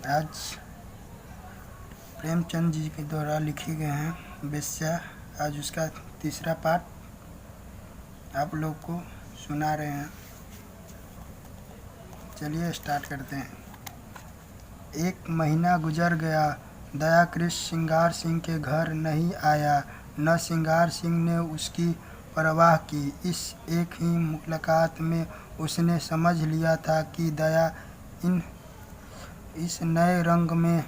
आज प्रेमचंद जी के द्वारा लिखे गए हैं वेश्या। आज उसका तीसरा पार्ट आप लोग को सुना रहे हैं। चलिए स्टार्ट करते हैं। एक महीना गुजर गया। दया कृष्ण सिंगार सिंह के घर नहीं आया, न सिंगार सिंह ने उसकी परवाह की। इस एक ही मुलाकात में उसने समझ लिया था कि दया इस नए रंग में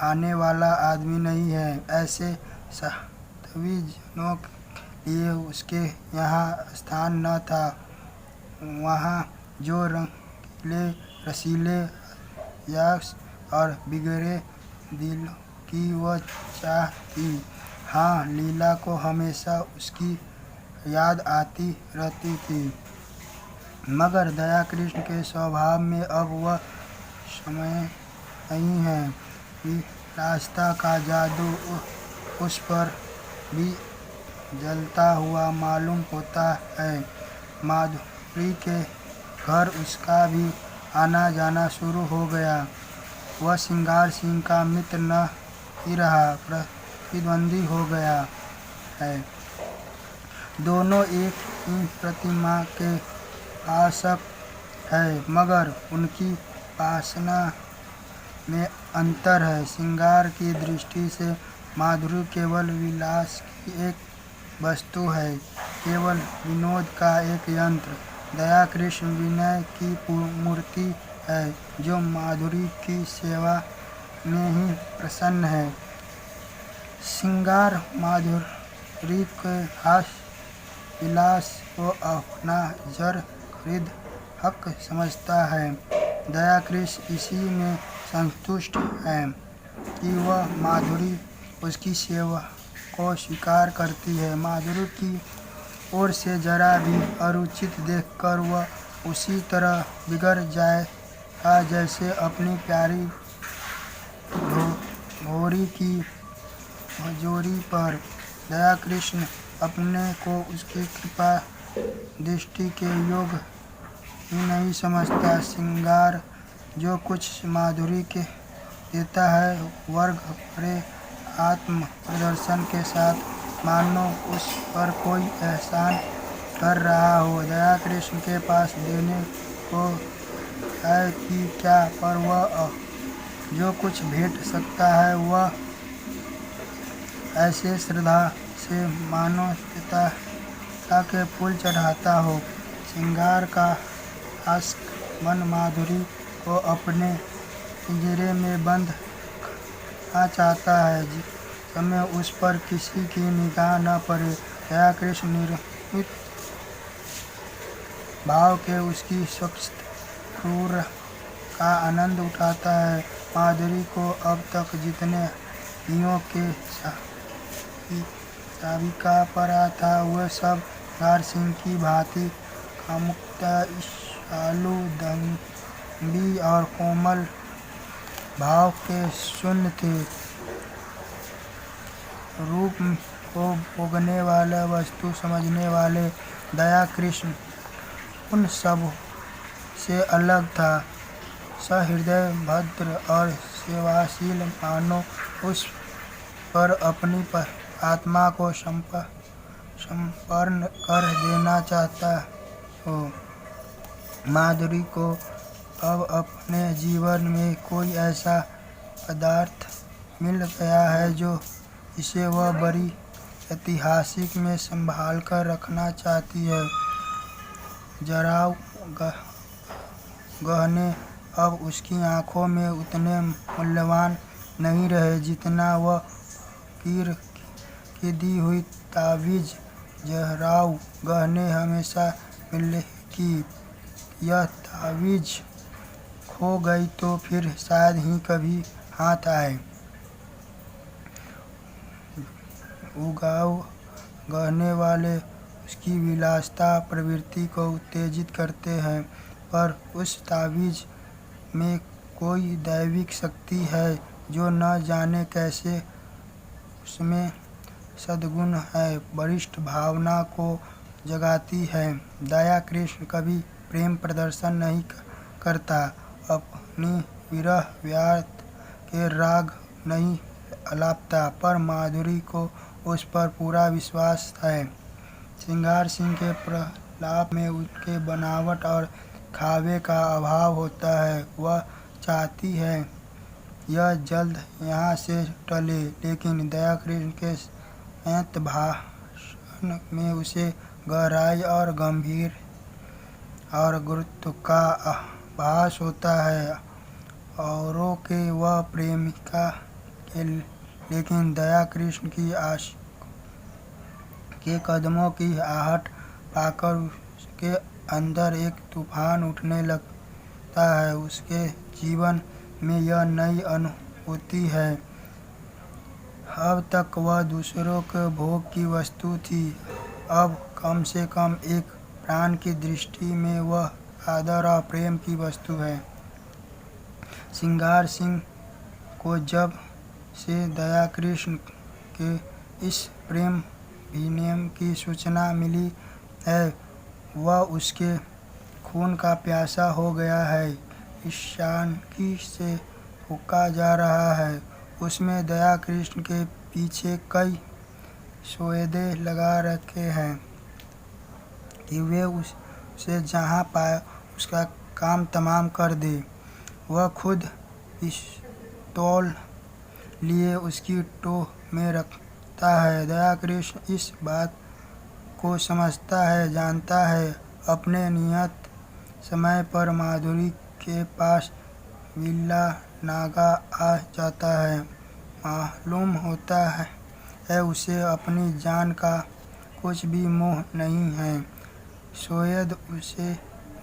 आने वाला आदमी नहीं है। ऐसे साध्वी जनों के लिए उसके यहाँ स्थान न था। वहाँ जो रंगीले रसीले यश और बिगड़े दिल की वह चाह थी। हाँ, लीला को हमेशा उसकी याद आती रहती थी, मगर दया कृष्ण के स्वभाव में अब वह समय नहीं है। विलासिता का जादू उस पर भी जलता हुआ मालूम होता है। माधुरी के घर उसका भी आना जाना शुरू हो गया। वह सिंगार सिंह का मित्र न ही रहा, प्रतिद्वंदी हो गया है। दोनों एक ही प्रतिमा के आसक है, मगर उनकी वासना में अंतर है। सिंगार की दृष्टि से माधुरी केवल विलास की एक वस्तु है, केवल विनोद का एक यंत्र। दया कृष्ण विनय की मूर्ति है, जो माधुरी की सेवा में ही प्रसन्न है। सिंगार माधुरी के हास्य विलास को अपना जड़ खरीद हक समझता है। दया कृष्ण इसी में संतुष्ट है कि वह माधुरी उसकी सेवा को स्वीकार करती है। माधुरी की ओर से जरा भी अरुचित देखकर वह उसी तरह बिगड़ जाएगा जैसे अपनी प्यारी घोड़ी की जोरी पर। दया कृष्ण अपने को उसकी कृपा दृष्टि के योग ही नहीं समझता। सिंगार जो कुछ माधुरी के देता है, वर्ग भरे आत्म प्रदर्शन के साथ मानो उस पर कोई एहसान कर रहा हो। दया कृष्ण के पास देने को है कि क्या, पर वह जो कुछ भेंट सकता है वह ऐसे श्रद्धा से मानो सीता के फूल चढ़ाता हो। सिंगार का आशिक मन माधुरी को अपने पिंजरे में बंद रखना चाहता है, जिस समय उस पर किसी की निगाह न पड़े। दया कृष्ण निर्मित भाव के उसकी स्वच्छ क्रूर का आनंद उठाता है। माधुरी को अब तक जितने हियों के साविका पड़ा था, वह सब सिंगार सिंह की भांति कामुकता, ईर्ष्यालु, दंभी और कोमल भाव के शून्य थे। रूप को भोगने वाले, वस्तु समझने वाले दया कृष्ण उन सब से अलग था। सहृदय, भद्र और सेवाशील, मानो उस पर अपनी आत्मा को समर्पण कर देना चाहता हो। माधुरी को अब अपने जीवन में कोई ऐसा पदार्थ मिल गया है जो इसे वह बड़ी ऐतिहासिक में संभाल कर रखना चाहती है। जराव गहने अब उसकी आंखों में उतने मूल्यवान नहीं रहे जितना वह कीर की दी हुई तावीज़। जराव गहने हमेशा मिलेगी, यह तावीज़ खो गई तो फिर शायद ही कभी हाथ आए। उगाऊ गहने वाले उसकी विलासिता प्रवृत्ति को उत्तेजित करते हैं, पर उस तावीज़ में कोई दैविक शक्ति है जो न जाने कैसे उसमें सद्गुण है, वरिष्ठ भावना को जगाती है। दया कृष्ण कभी प्रेम प्रदर्शन नहीं करता। अपनी विरह व्यार्थ के राग नहीं अलापता, पर माधुरी को उस पर पूरा विश्वास है। श्रृंगार सिंह के प्रलाप में उनके बनावट और खावे का अभाव होता है। वह चाहती है यह जल्द यहाँ से टले, लेकिन दयाकृष्ण के संयत भाषण में उसे गहराई और गंभीर और गुरुत्व का आभास होता है। औरों के वह प्रेमिका के, लेकिन दयाकृष्ण की आशिक के कदमों की आहट पाकर उसके अंदर एक तूफान उठने लगता है। उसके जीवन में यह नई अनुभूति है। अब तक वह दूसरों के भोग की वस्तु थी, अब कम से कम एक प्राण की दृष्टि में वह आदर और प्रेम की वस्तु है। श्रृंगार सिंह को जब से दयाकृष्ण के इस प्रेम विनिमय की सूचना मिली है, वह उसके खून का प्यासा हो गया है। ईशानकी से फूका जा रहा है। उसमें दयाकृष्ण के पीछे कई सौदे लगा रखे हैं कि वे उसे जहाँ पाए उसका काम तमाम कर दे। वह खुद पिस्तौल लिए उसकी टोह में रखता है। दयाकृष्ण इस बात को समझता है, जानता है। अपने नियत समय पर माधुरी के पास विल्ला नागा आ जाता है। मालूम होता है उसे अपनी जान का कुछ भी मोह नहीं है। सैयद उसे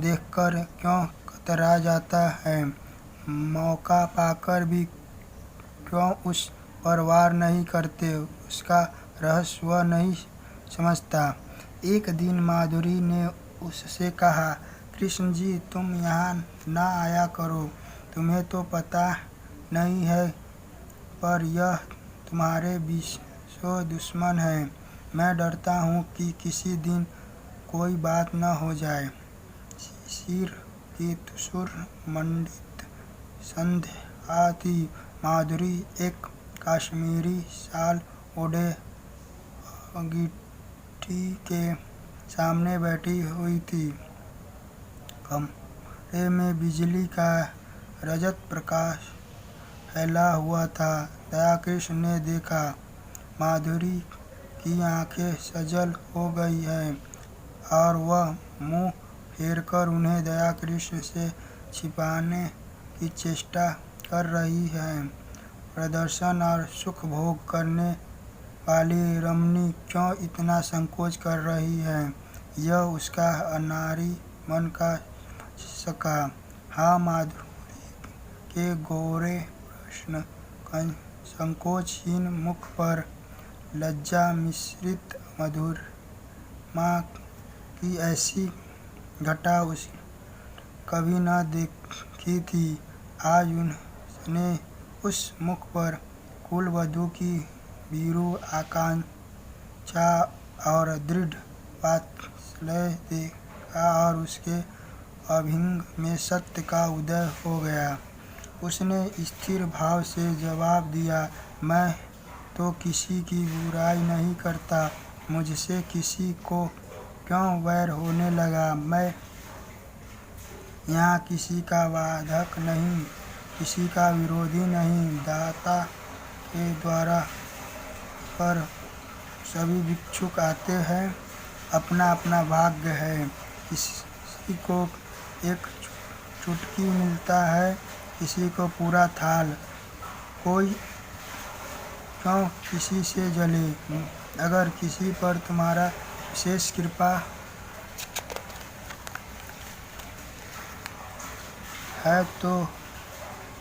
देखकर क्यों कतरा जाता है, मौका पाकर भी क्यों उस पर वार नहीं करते, उसका रहस्य वह नहीं समझता। एक दिन माधुरी ने उससे कहा, कृष्ण जी, तुम यहाँ ना आया करो। तुम्हें तो पता नहीं है, पर यह तुम्हारे विश्व दुश्मन है। मैं डरता हूँ कि किसी दिन कोई बात न हो जाए। शिशिर की तुषुर मंडित संध्या थी। माधुरी एक कश्मीरी शाल ओढ़े अंगीठी के सामने बैठी हुई थी। कमरे में बिजली का रजत प्रकाश फैला हुआ था। दयाकृष्ण ने देखा, माधुरी की आंखें सजल हो गई हैं और वह मुंह फेरकर उन्हें दयाकृष्ण से छिपाने की चेष्टा कर रही है। प्रदर्शन और सुख भोग करने वाली रमणी क्यों इतना संकोच कर रही है, यह उसका अनारी मन का सका। हाँ, माधुरी के गोरे प्रश्न संकोचहीन मुख पर लज्जा मिश्रित मधुरमा की ऐसी घटा उसे कभी न देखी थी। आज उसने उस मुख पर कुलवधू की भीरू आकांक्षा और दृढ़ वात्सल्य देखा और उसके अभंग में सत्य का उदय हो गया। उसने स्थिर भाव से जवाब दिया, मैं तो किसी की बुराई नहीं करता। मुझसे किसी को क्यों वैर होने लगा। मैं यहाँ किसी का बाधक नहीं, किसी का विरोधी नहीं। दाता के द्वारा पर सभी भिक्षुक आते हैं। अपना अपना भाग्य है। किसी को एक चुटकी मिलता है, किसी को पूरा थाल। कोई क्यों किसी से जले। अगर किसी पर तुम्हारा विशेष कृपा है तो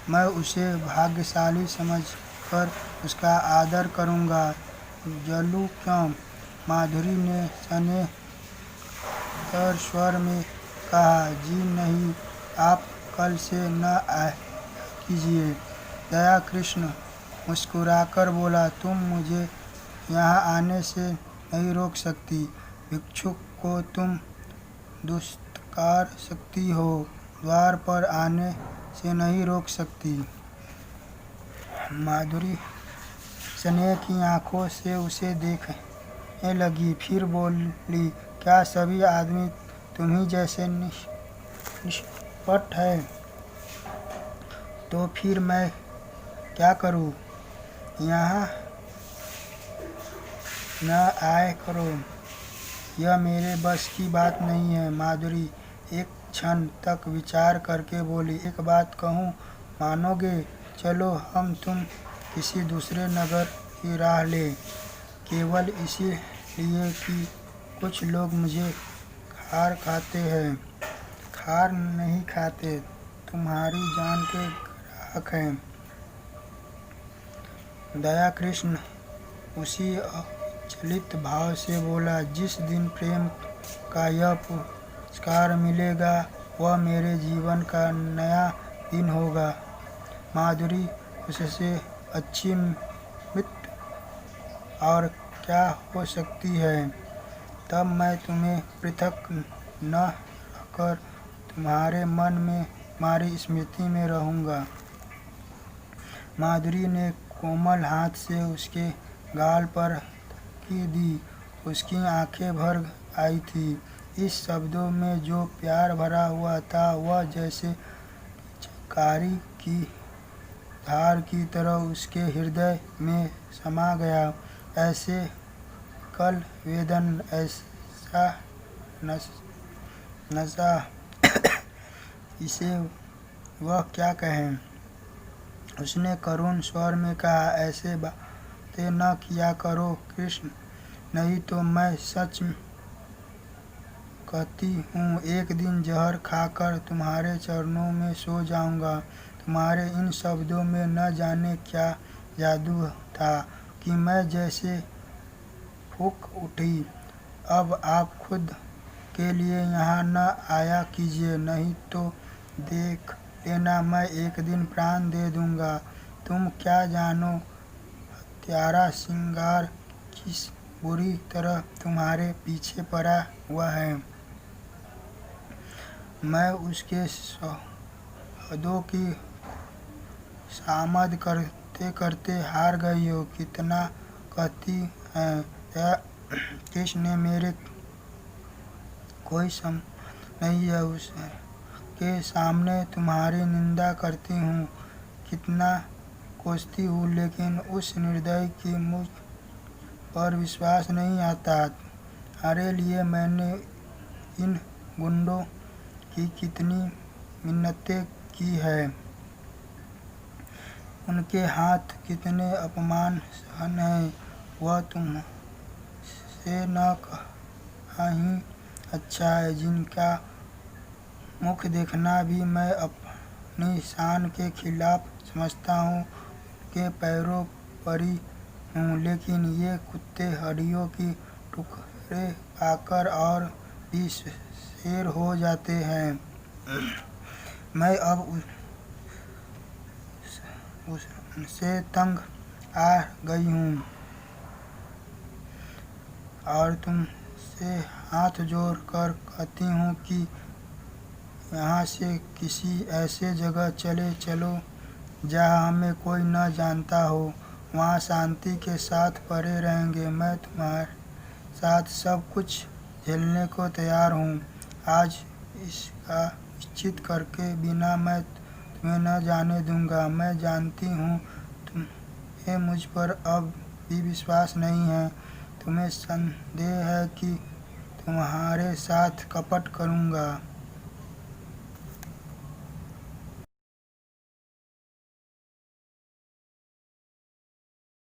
मैं उसे भाग्यशाली समझकर उसका आदर करूँगा। जलूं क्यों? माधुरी ने स्नेह स्वर में कहा, जी नहीं, आप कल से न आया कीजिए। दयाकृष्ण मुस्कुराकर बोला, तुम मुझे यहाँ आने से नहीं रोक सकती। भिक्षुक को तुम दुष्कार सकती हो। द्वार पर आने से नहीं रोक सकती। माधुरी स्नेह की आंखों से उसे देखने लगी, फिर बोली, क्या सभी आदमी तुम्ही जैसे निष्कपट है? तो फिर मैं क्या करूं? यहाँ न आया करो, यह मेरे बस की बात नहीं है। माधुरी एक क्षण तक विचार करके बोली, एक बात कहूँ, मानोगे? चलो हम तुम किसी दूसरे नगर की राह ले, केवल इसीलिए कि कुछ लोग मुझे खार खाते हैं। खार नहीं खाते, तुम्हारी जान के ग्राहक हैं। दया कृष्ण उसी अचलित भाव से बोला, जिस दिन प्रेम का यह पुरस्कार मिलेगा वह मेरे जीवन का नया दिन होगा। माधुरी उससे अच्छी मित्र और क्या हो सकती है? तब मैं तुम्हें पृथक न रहकर तुम्हारे मन में, तुम्हारी स्मृति में रहूँगा। माधुरी ने कोमल हाथ से उसके गाल पर की दी। उसकी आंखें भर आई थी। इस शब्दों में जो प्यार भरा हुआ था वह जैसे पिचकारी की धार की तरह उसके हृदय में समा गया। ऐसे कल वेदन, ऐसा नशा, इसे वह क्या कहें? उसने करुण स्वर में कहा, ऐसे बातें न किया करो कृष्ण, नहीं तो मैं सच कहती हूँ एक दिन जहर खाकर तुम्हारे चरणों में सो जाऊँगा। तुम्हारे इन शब्दों में न जाने क्या जादू था कि मैं जैसे फूंक उठी। अब आप खुद के लिए यहाँ न आया कीजिए, नहीं तो देख लेना मैं एक दिन प्राण दे दूँगा। तुम क्या जानो हत्यारा श्रृंगार किस बुरी तरह तुम्हारे पीछे पड़ा हुआ है। मैं उसके शब्दों की सामद करते करते हार गई हो। कितना कहती हैं दया कृष्ण ने, मेरे कोई सम नहीं है, उसके सामने तुम्हारी निंदा करती हूँ, कितना कोसती हूँ, लेकिन उस निर्दयी की मुझ पर विश्वास नहीं आता। तुम्हारे लिए मैंने इन गुंडों की कितनी मिन्नतें की है, उनके हाथ कितने अपमान सहन है, वह तुमसे न कहा ही अच्छा है। जिनका मुख देखना भी मैं अपनी शान के खिलाफ समझता हूँ, उनके पैरों परी हूँ, लेकिन ये कुत्ते हड्डियों की टुकड़े पाकर और भी शेर हो जाते हैं। मैं अब उनसे तंग आ गई हूँ और तुमसे हाथ जोड़ कर कहती हूँ कि यहाँ से किसी ऐसे जगह चले चलो जहाँ हमें कोई न जानता हो। वहाँ शांति के साथ पड़े रहेंगे। मैं तुम्हारे साथ सब कुछ झेलने को तैयार हूँ। आज इसका निश्चित करके बिना मैं तुम्हें न जाने दूँगा। मैं जानती हूँ तुम्हें मुझ पर अब भी विश्वास नहीं है। तुम्हें संदेह है कि तुम्हारे साथ कपट करूँगा।